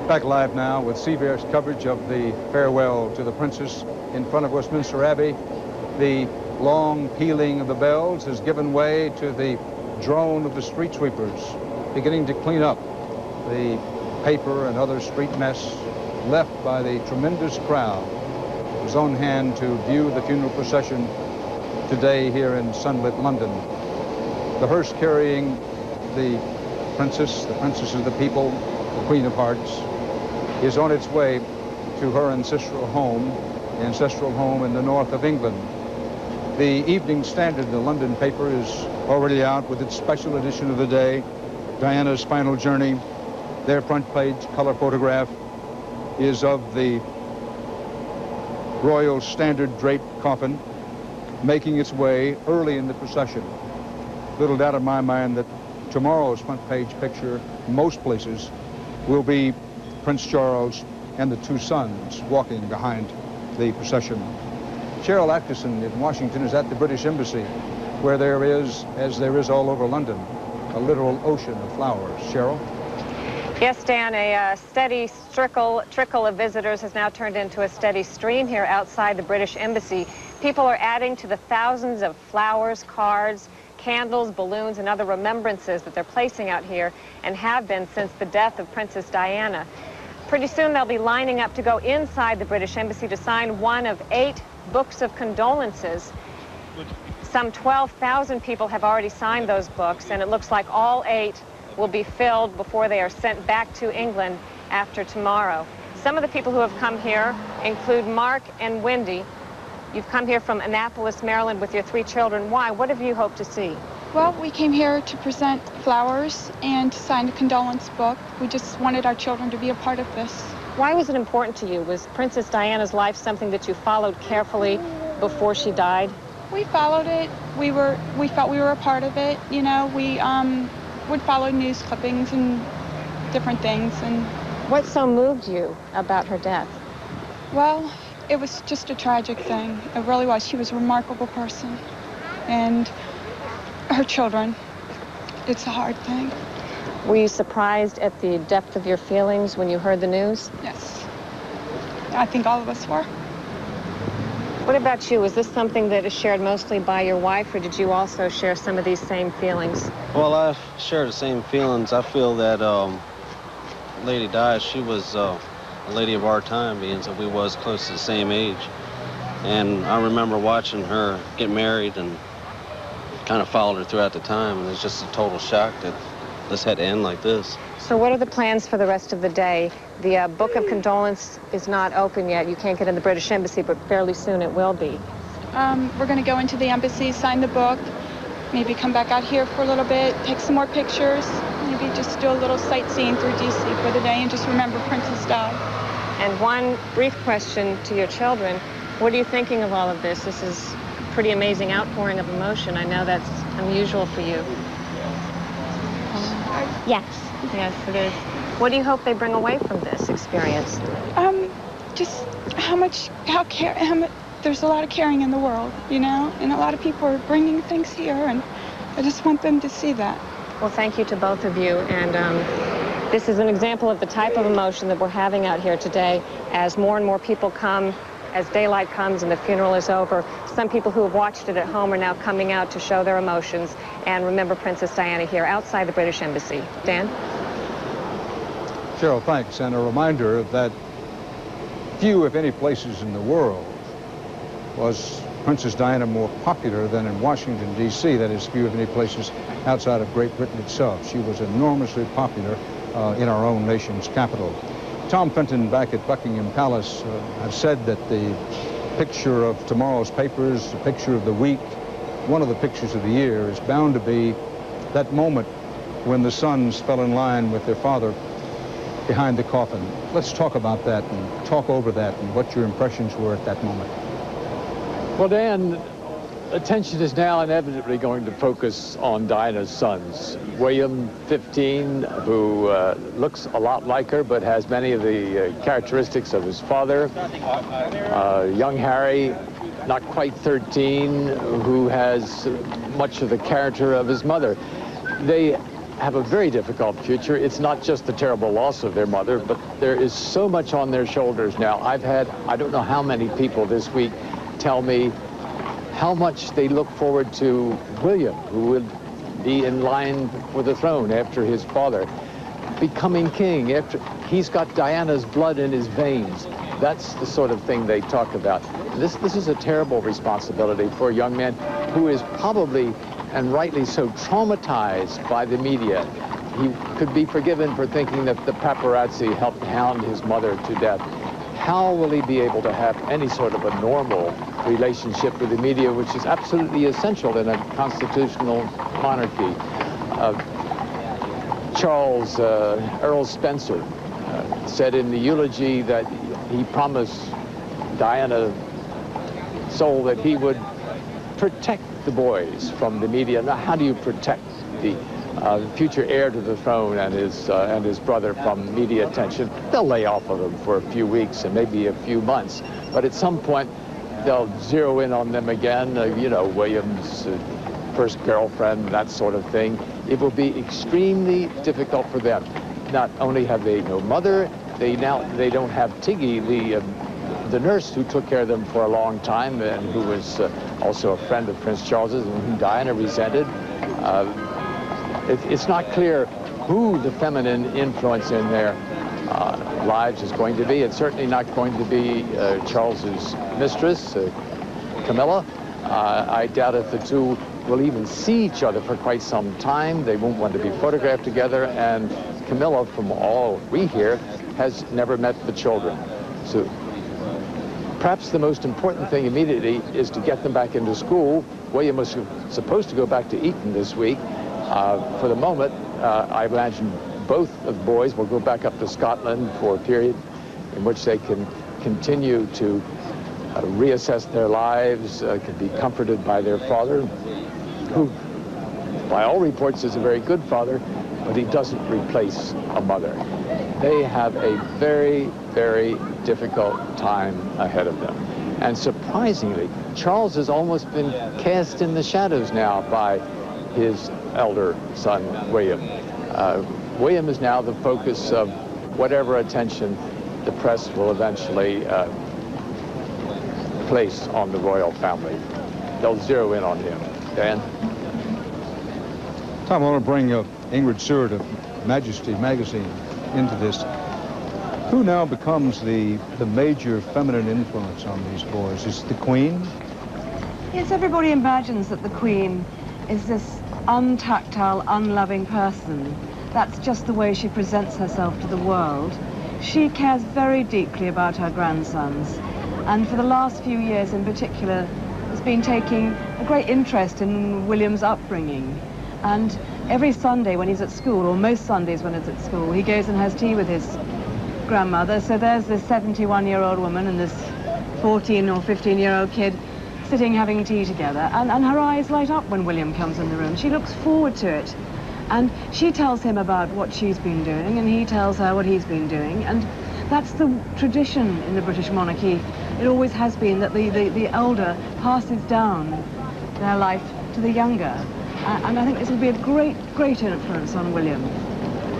Back live now with CBS coverage of the farewell to the princess in front of Westminster Abbey. The long pealing of the bells has given way to the drone of the street sweepers beginning to clean up the paper and other street mess left by the tremendous crowd who was on hand to view the funeral procession today here in sunlit London. The hearse carrying the princess of the people, the Queen of Hearts, is on its way to her ancestral home in the north of England. The Evening Standard, the London paper, is already out with its special edition of the day, Diana's Final Journey. Their front page color photograph is of the Royal Standard draped coffin making its way early in the procession. Little doubt in my mind that tomorrow's front page picture, most places, will be Prince Charles and the two sons walking behind the procession. Cheryl Atkinson in Washington is at the British Embassy, where there is, as there is all over London, a literal ocean of flowers. Cheryl? Yes, Dan, a steady trickle of visitors has now turned into a steady stream here outside the British Embassy. People are adding to the thousands of flowers, cards, candles, balloons, and other remembrances that they're placing out here and have been since the death of Princess Diana. Pretty soon they'll be lining up to go inside the British Embassy to sign one of 8 books of condolences. Some 12,000 people have already signed those books, and it looks like all 8 will be filled before they are sent back to England after tomorrow. Some of the people who have come here include Mark and Wendy. You've come here from Annapolis, Maryland with your 3 children. Why? What have you hoped to see? Well, we came here to present flowers and to sign a condolence book. We just wanted our children to be a part of this. Why was it important to you? Was Princess Diana's life something that you followed carefully before she died? We followed it. We felt we were a part of it. You know, we would follow news clippings and different things. And what so moved you about her death? Well, it was just a tragic thing. It really was. She was a remarkable person. And her children, it's a hard thing. Were you surprised at the depth of your feelings when you heard the news? Yes. I think all of us were. What about you? Was this something that is shared mostly by your wife, or did you also share some of these same feelings? Well, I share the same feelings. I feel that Lady Di, she was a lady of our time, being that we was close to the same age. And I remember watching her get married and kind of followed her throughout the time, and it's just a total shock that this had to end like this. So what are the plans for the rest of the day? The Book of Condolence is not open yet. You can't get in the British Embassy, but fairly soon it will be. We're going to go into the embassy, sign the book, maybe come back out here for a little bit, take some more pictures, maybe just do a little sightseeing through D.C. for the day and just remember Princess Di. And one brief question to your children. What are you thinking of all of this? This is a pretty amazing outpouring of emotion. I know that's unusual for you. Yes. Yes, it is. What do you hope they bring away from this experience? Just there's a lot of caring in the world, you know, and a lot of people are bringing things here, and I just want them to see that. Well, thank you to both of you, and this is an example of the type of emotion that we're having out here today as more and more people come, as daylight comes and the funeral is over. Some people who have watched it at home are now coming out to show their emotions and remember Princess Diana here outside the British Embassy. Dan? Cheryl, thanks. And a reminder that few, if any, places in the world was Princess Diana more popular than in Washington, D.C. That is, few, if any, places outside of Great Britain itself. She was enormously popular in our own nation's capital. Tom Fenton back at Buckingham Palace have said that the picture of tomorrow's papers, the picture of the week, one of the pictures of the year is bound to be that moment when the sons fell in line with their father behind the coffin. Let's talk about that and talk over that and what your impressions were at that moment. Well, Dan, attention is now inevitably going to focus on Diana's sons. William, 15, who looks a lot like her, but has many of the characteristics of his father. Young Harry, not quite 13, who has much of the character of his mother. They have a very difficult future. It's not just the terrible loss of their mother, but there is so much on their shoulders now. I've had, I don't know how many people this week tell me how much they look forward to William, who will be in line for the throne after his father, becoming king after he's got Diana's blood in his veins. That's the sort of thing they talk about. This is a terrible responsibility for a young man who is probably, and rightly so, traumatized by the media. He could be forgiven for thinking that the paparazzi helped hound his mother to death. How will he be able to have any sort of a normal relationship with the media, which is absolutely essential in a constitutional monarchy? Charles Earl Spencer said in the eulogy that he promised Diana Soul that he would protect the boys from the media. Now, how do you protect the future heir to the throne and his brother from media attention? They'll lay off of them for a few weeks and maybe a few months, but at some point they'll zero in on them again. You know, William's first girlfriend, that sort of thing. It will be extremely difficult for them. Not only have they no mother, they don't have Tiggy, the nurse who took care of them for a long time and who was also a friend of Prince Charles's and whom Diana resented. It's not clear who the feminine influence in their lives is going to be. It's certainly not going to be Charles's mistress, Camilla. I doubt if the two will even see each other for quite some time. They won't want to be photographed together, and Camilla, from all we hear, has never met the children. So perhaps the most important thing immediately is to get them back into school. William was supposed to go back to Eton this week. For the moment, I imagine both of the boys will go back up to Scotland for a period in which they can continue to reassess their lives, can be comforted by their father, who, by all reports, is a very good father, but he doesn't replace a mother. They have a very, very difficult time ahead of them. And surprisingly, Charles has almost been cast in the shadows now by his elder son, William. William is now the focus of whatever attention the press will eventually place on the royal family. They'll zero in on him. Dan? Tom, I want to bring Ingrid Seward of Majesty magazine into this. Who now becomes the major feminine influence on these boys? Is it the Queen? Yes, everybody imagines that the Queen is this untactile, unloving person. That's just the way she presents herself to the world. She cares very deeply about her grandsons, and for the last few years in particular has been taking a great interest in William's upbringing. And every Sunday when he's at school, or most Sundays when he's at school, he goes and has tea with his grandmother. So there's this 71-year-old woman and this 14 or 15-year-old kid sitting having tea together, and her eyes light up when William comes in the room. She looks forward to it, and she tells him about what she's been doing, and he tells her what he's been doing, and that's the tradition in the British monarchy. It always has been that the elder passes down their life to the younger, and I think this will be a great influence on William.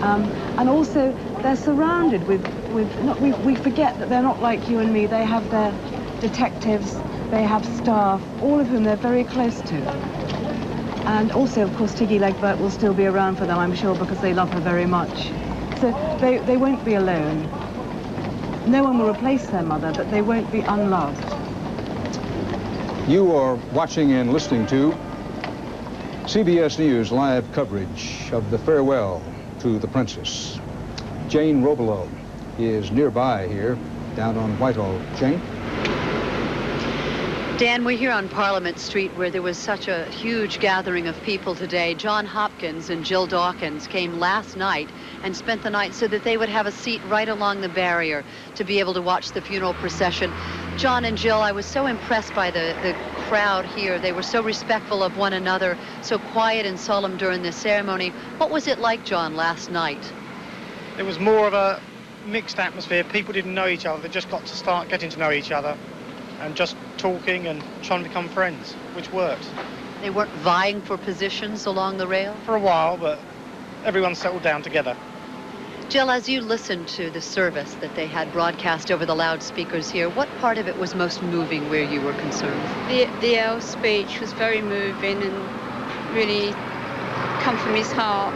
And also, they're surrounded with we forget that they're not like you and me. They have their detectives, they have staff, all of whom they're very close to. And also, of course, Tiggy Legbert will still be around for them, I'm sure, because they love her very much. So they won't be alone. No one will replace their mother, but they won't be unloved. You are watching and listening to CBS News live coverage of the farewell to the princess. Jane Robelo is nearby here, down on Whitehall. Jane? Dan, we're here on Parliament Street where there was such a huge gathering of people today. John Hopkins and Jill Dawkins came last night and spent the night so that they would have a seat right along the barrier to be able to watch the funeral procession. John and Jill, I was so impressed by the crowd here. They were so respectful of one another, so quiet and solemn during this ceremony. What was it like, John, last night? It was more of a mixed atmosphere. People didn't know each other. They just got to start getting to know each other and just talking and trying to become friends, which worked. They weren't vying for positions along the rail? For a while, but everyone settled down together. Jill, as you listened to the service that they had broadcast over the loudspeakers here, what part of it was most moving where you were concerned? The Earl's speech was very moving and really come from his heart.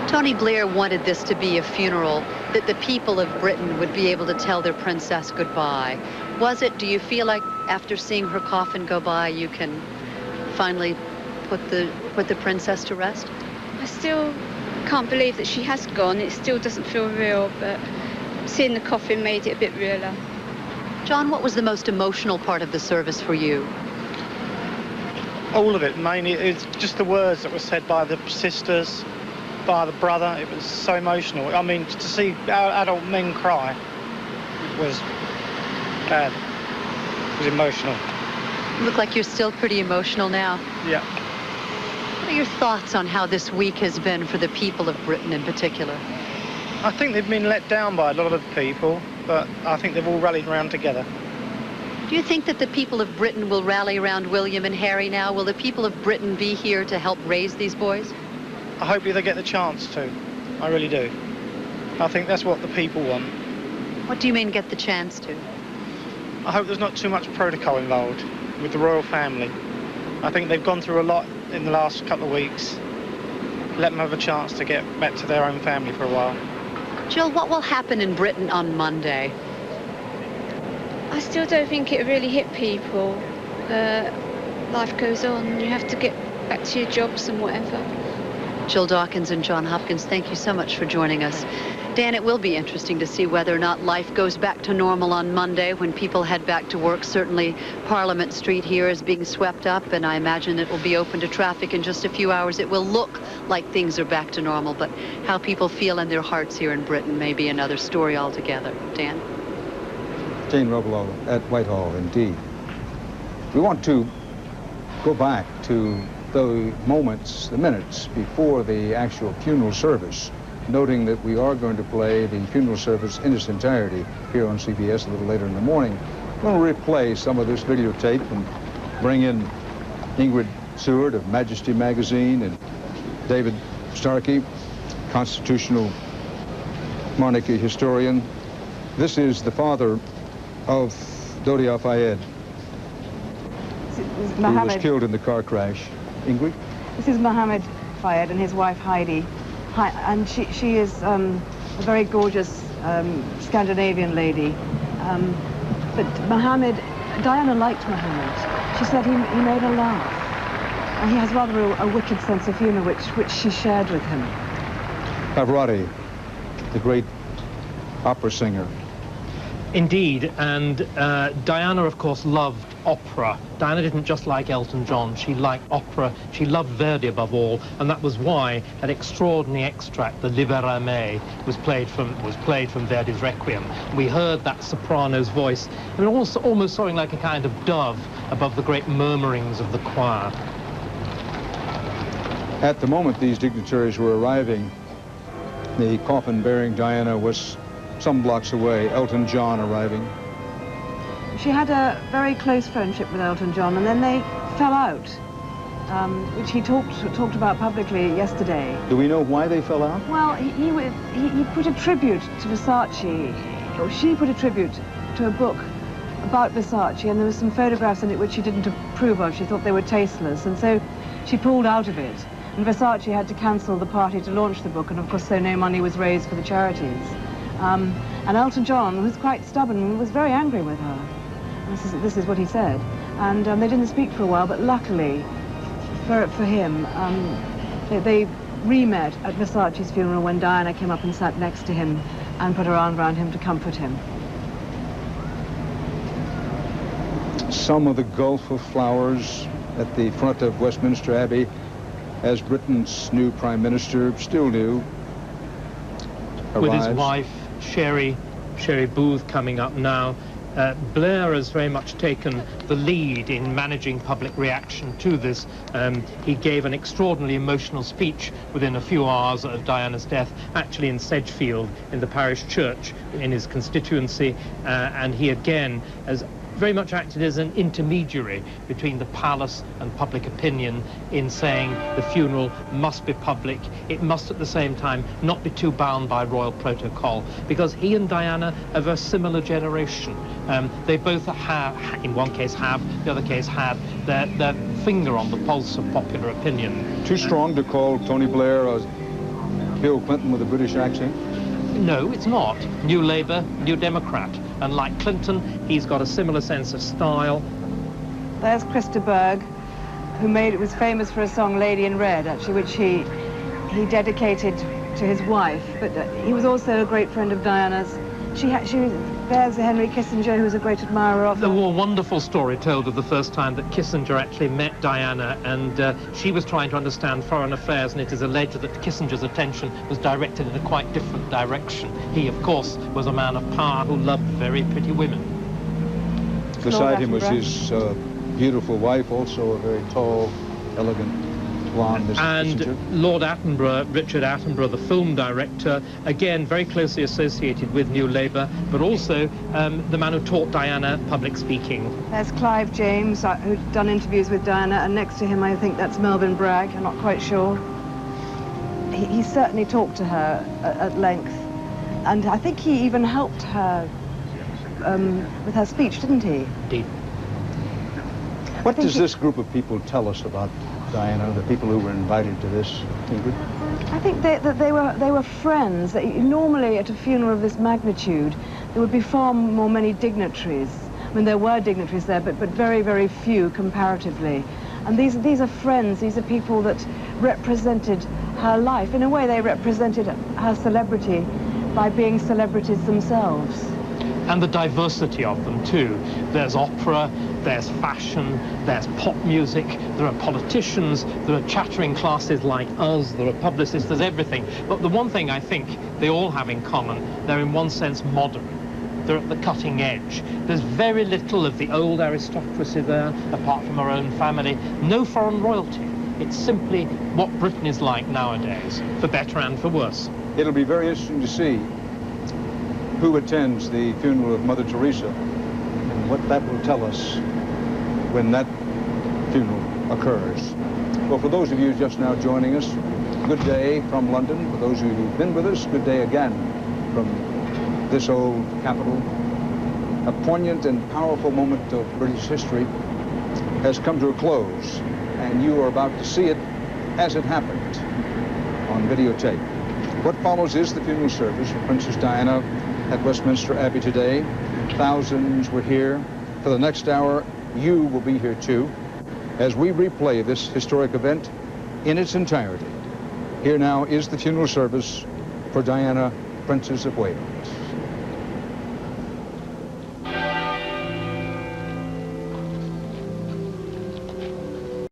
Tony Blair wanted this to be a funeral that the people of Britain would be able to tell their princess goodbye. Was it? Do you feel like after seeing her coffin go by, you can finally put the princess to rest? I still can't believe that she has gone. It still doesn't feel real, but seeing the coffin made it a bit realer. John, what was the most emotional part of the service for you? All of it, mainly. It's just the words that were said by the sisters, by the brother. It was so emotional. I mean, to see adult men cry was bad. It was emotional. You look like you're still pretty emotional now. Yeah. What are your thoughts on how this week has been for the people of Britain in particular? I think they've been let down by a lot of people, but I think they've all rallied around together. Do you think that the people of Britain will rally around William and Harry now? Will the people of Britain be here to help raise these boys? I hope they get the chance to. I really do. I think that's what the people want. What do you mean, get the chance to? I hope there's not too much protocol involved with the royal family. I think they've gone through a lot in the last couple of weeks. Let them have a chance to get back to their own family for a while. Jill, what will happen in Britain on Monday? I still don't think it really hit people. Life goes on. You have to get back to your jobs and whatever. Jill Dawkins and John Hopkins, thank you so much for joining us. Dan, it will be interesting to see whether or not life goes back to normal on Monday when people head back to work. Certainly Parliament Street here is being swept up, and I imagine it will be open to traffic in just a few hours. It will look like things are back to normal, but how people feel in their hearts here in Britain may be another story altogether. Dan? Jane Robelo at Whitehall, indeed. We want to go back to the moments, the minutes before the actual funeral service, noting that we are going to play the funeral service in its entirety here on CBS a little later in the morning. We're going to replay some of this videotape and bring in Ingrid Seward of Majesty Magazine and David Starkey, constitutional monarchy historian. This is the father of Dodi Al-Fayed, who was killed in the car crash. Ingrid? This is Mohammed Fayed and his wife Heidi. And she is a very gorgeous Scandinavian lady. But Diana liked Mohammed. She said he made her laugh. And he has rather a wicked sense of humor, which she shared with him. Pavarotti, the great opera singer. Indeed, and Diana, of course, loved opera. Diana didn't just like Elton John, she liked opera, she loved Verdi above all, and that was why that extraordinary extract, the Libera Me, was played from Verdi's Requiem. We heard that soprano's voice, and almost sounding like a kind of dove above the great murmurings of the choir. At the moment these dignitaries were arriving, the coffin bearing Diana was some blocks away, Elton John arriving. She had a very close friendship with Elton John, and then they fell out, which he talked about publicly yesterday. Do we know why they fell out? Well, he put a tribute to Versace, or she put a tribute to a book about Versace, and there were some photographs in it which she didn't approve of. She thought they were tasteless, and so she pulled out of it. And Versace had to cancel the party to launch the book, and of course so no money was raised for the charities. And Elton John was quite stubborn and was very angry with her. This is what he said. And they didn't speak for a while, but luckily for him, they re-met at Versace's funeral when Diana came up and sat next to him and put her arm around him to comfort him. Some of the Gulf of Flowers at the front of Westminster Abbey as Britain's new Prime Minister, still new, arrives. With his wife, Sherry Booth, coming up now. Blair has very much taken the lead in managing public reaction to this. He gave an extraordinarily emotional speech within a few hours of Diana's death, actually in Sedgefield, in the parish church in his constituency, and he again has very much acted as an intermediary between the palace and public opinion in saying the funeral must be public. It must at the same time not be too bound by royal protocol, because he and Diana are of a similar generation. They both have, in one case have, the other case had, their finger on the pulse of popular opinion. Too strong to call Tony Blair a Bill Clinton with a British accent? No, it's not. New Labour, New Democrat. And like Clinton, he's got a similar sense of style. There's Christa Berg, who was famous for a song, Lady in Red, actually, which he dedicated to his wife. But he was also a great friend of Diana's. There's Henry Kissinger, who was a great admirer of her. There was a wonderful story told of the first time that Kissinger actually met Diana, and she was trying to understand foreign affairs, and it is alleged that Kissinger's attention was directed in a quite different direction. He, of course, was a man of power who loved very pretty women. Beside him was his beautiful wife, also a very tall, elegant, blonde Mrs. And Kissinger. Lord Attenborough, Richard Attenborough, the film director, again very closely associated with New Labour, but also the man who taught Diana public speaking. There's Clive James, who'd done interviews with Diana, and next to him I think that's Melvyn Bragg, I'm not quite sure. He certainly talked to her at length, and I think he even helped her with her speech, didn't he? Indeed. What does this group of people tell us about Diana, the people who were invited to this, Ingrid? I think that they were friends. Normally at a funeral of this magnitude, there would be far many dignitaries. I mean, there were dignitaries there, but very, very few comparatively. And these are friends. These are people that represented her life. In a way, they represented her celebrity by being celebrities themselves. And the diversity of them, too. There's opera, there's fashion, there's pop music, there are politicians, there are chattering classes like us, there are publicists, there's everything. But the one thing I think they all have in common, they're in one sense modern. They're at the cutting edge. There's very little of the old aristocracy there, apart from our own family. No foreign royalty. It's simply what Britain is like nowadays, for better and for worse. It'll be very interesting to see who attends the funeral of Mother Teresa and what that will tell us when that funeral occurs. Well, for those of you just now joining us, good day from London. For those of you who've been with us, good day again from this old capital. A poignant and powerful moment of British history has come to a close, and you are about to see it as it happened on videotape. What follows is the funeral service for Princess Diana at Westminster Abbey today. Thousands were here. For the next hour, you will be here too, as we replay this historic event in its entirety. Here now is the funeral service for Diana, Princess of Wales.